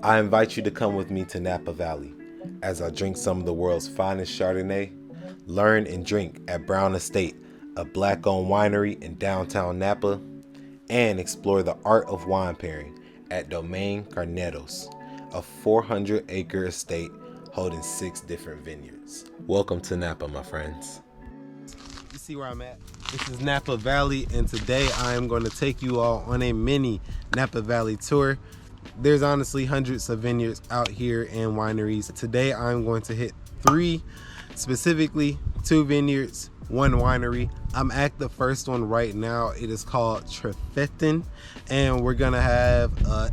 I invite you to come with me to Napa Valley as I drink some of the world's finest Chardonnay, learn and drink at Brown Estate, a black-owned winery in downtown Napa, and explore the art of wine pairing at Domaine Carneros, a 400-acre estate holding 6 different vineyards. Welcome to Napa, my friends. You see where I'm at? This is Napa Valley, and today I am going to take you all on a mini Napa Valley tour. There's honestly hundreds of vineyards out here and wineries. Today I'm going to hit 3, specifically 2 vineyards, 1 winery. I'm at the first one right now. It is called Trefethen, and we're gonna have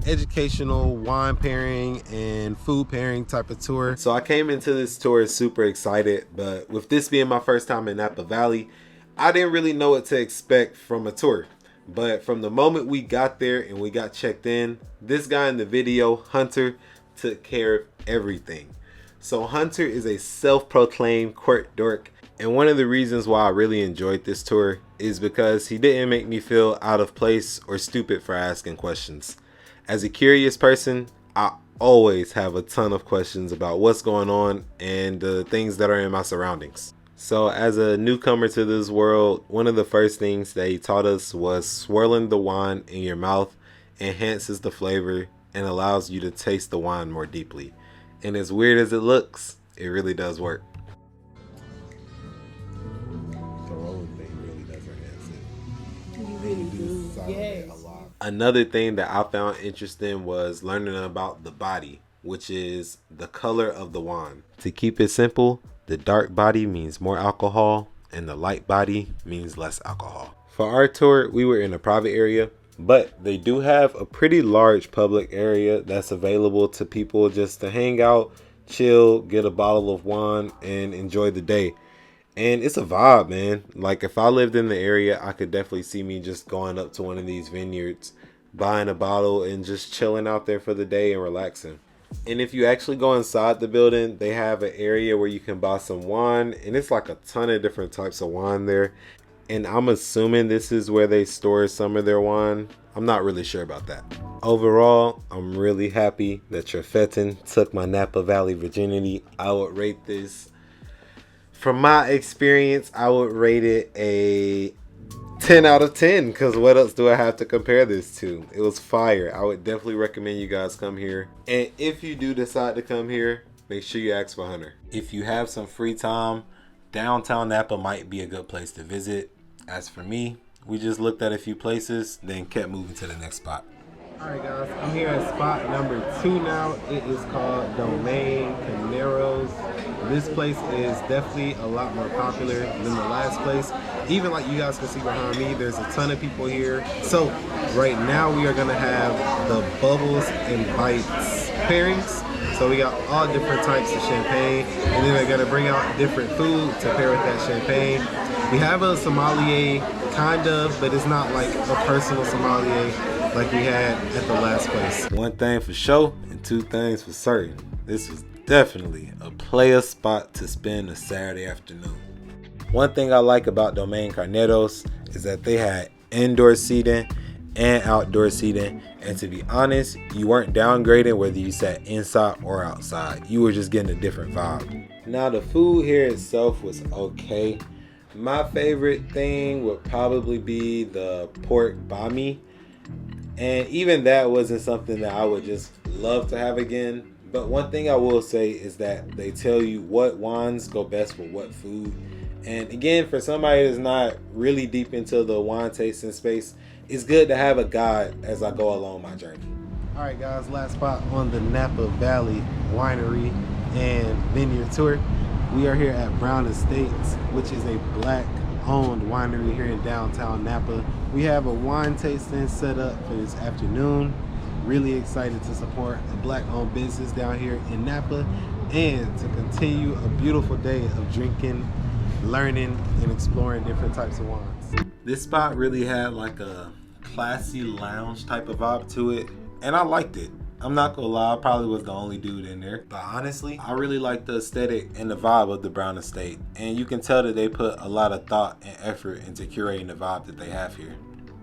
educational wine pairing and food pairing type of tour. So I came into this tour super excited, but with this being my first time in Napa Valley, I didn't really know what to expect from a tour. But from the moment we got there and we got checked in, this guy in the video, Hunter, took care of everything. So Hunter is a self-proclaimed court dork, and one of the reasons why I really enjoyed this tour is because he didn't make me feel out of place or stupid for asking questions. As a curious person, I always have a ton of questions about what's going on and the things that are in my surroundings. So as a newcomer to this world, one of the first things that he taught us was swirling the wine in your mouth enhances the flavor and allows you to taste the wine more deeply. And as weird as it looks, it really does work. The rolling thing really does enhance it. Yes. A lot. Another thing that I found interesting was learning about the body, which is the color of the wine. To keep it simple, the dark body means more alcohol and the light body means less alcohol. For our tour, we were in a private area, but they do have a pretty large public area that's available to people just to hang out, chill, get a bottle of wine, and enjoy the day. And it's a vibe, man. Like if I lived in the area, I could definitely see me just going up to one of these vineyards, buying a bottle and just chilling out there for the day and relaxing. And if you actually go inside the building, they have an area where you can buy some wine, and it's like a ton of different types of wine there. And I'm assuming this is where they store some of their wine. I'm not really sure about that. Overall, I'm really happy that Trefethen took my Napa Valley virginity. I would rate this, from my experience, I would rate it a 10 out of 10, because what else do I have to compare this to? It was fire. I would definitely recommend you guys come here. And if you do decide to come here, make sure you ask for Hunter. If you have some free time, downtown Napa might be a good place to visit. As for me, we just looked at a few places, then kept moving to the next spot. Alright guys, I'm here at spot number 2 now. It is called Domaine Carneros. This place is definitely a lot more popular than the last place. Even like you guys can see behind me, there's a ton of people here. So right now we are gonna have the Bubbles and Bites pairings. So we got all different types of champagne, and then they're gonna bring out different food to pair with that champagne. We have a sommelier, kind of, but it's not like a personal sommelier like we had at the last place. One thing for sure, and 2 things for certain. This was definitely a player spot to spend a Saturday afternoon. One thing I like about Domaine Carneros is that they had indoor seating and outdoor seating, and to be honest, you weren't downgrading whether you sat inside or outside. You were just getting a different vibe. Now the food here itself was okay. My favorite thing would probably be the pork bami, and even that wasn't something that I would just love to have again. But one thing I will say is that they tell you what wines go best with what food. And again, for somebody that's not really deep into the wine tasting space, it's good to have a guide as I go along my journey. All right, guys, last spot on the Napa Valley Winery and Vineyard Tour. We are here at Brown Estates, which is a black-owned winery here in downtown Napa. We have a wine tasting set up for this afternoon. Really excited to support a black-owned business down here in Napa and to continue a beautiful day of drinking, learning, and exploring different types of wines. This spot really had like a classy lounge type of vibe to it, and I liked it. I'm not gonna lie, I probably was the only dude in there. But honestly, I really like the aesthetic and the vibe of the Brown Estate. And you can tell that they put a lot of thought and effort into curating the vibe that they have here.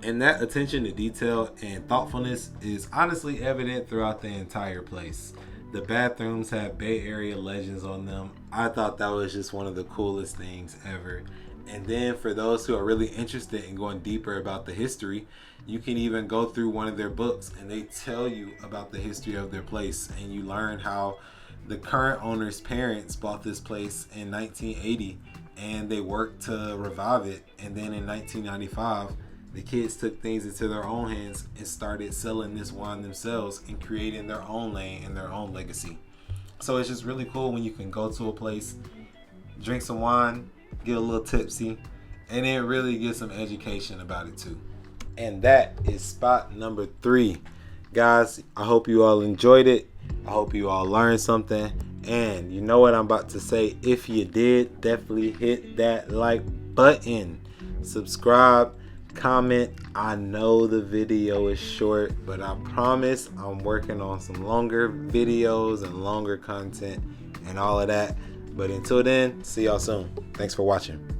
And that attention to detail and thoughtfulness is honestly evident throughout the entire place. The bathrooms have Bay Area legends on them. I thought that was just one of the coolest things ever. And then for those who are really interested in going deeper about the history, you can even go through one of their books and they tell you about the history of their place, and you learn how the current owner's parents bought this place in 1980 and they worked to revive it. And then in 1995, the kids took things into their own hands and started selling this wine themselves and creating their own lane and their own legacy. So it's just really cool when you can go to a place, drink some wine, get a little tipsy, and then really get some education about it too. And that is spot number 3. Guys, I hope you all enjoyed it. I hope you all learned something. And you know what I'm about to say. If you did, definitely hit that like button. Subscribe, comment. I know the video is short, but I promise I'm working on some longer videos and longer content and all of that. But until then, see y'all soon. Thanks for watching.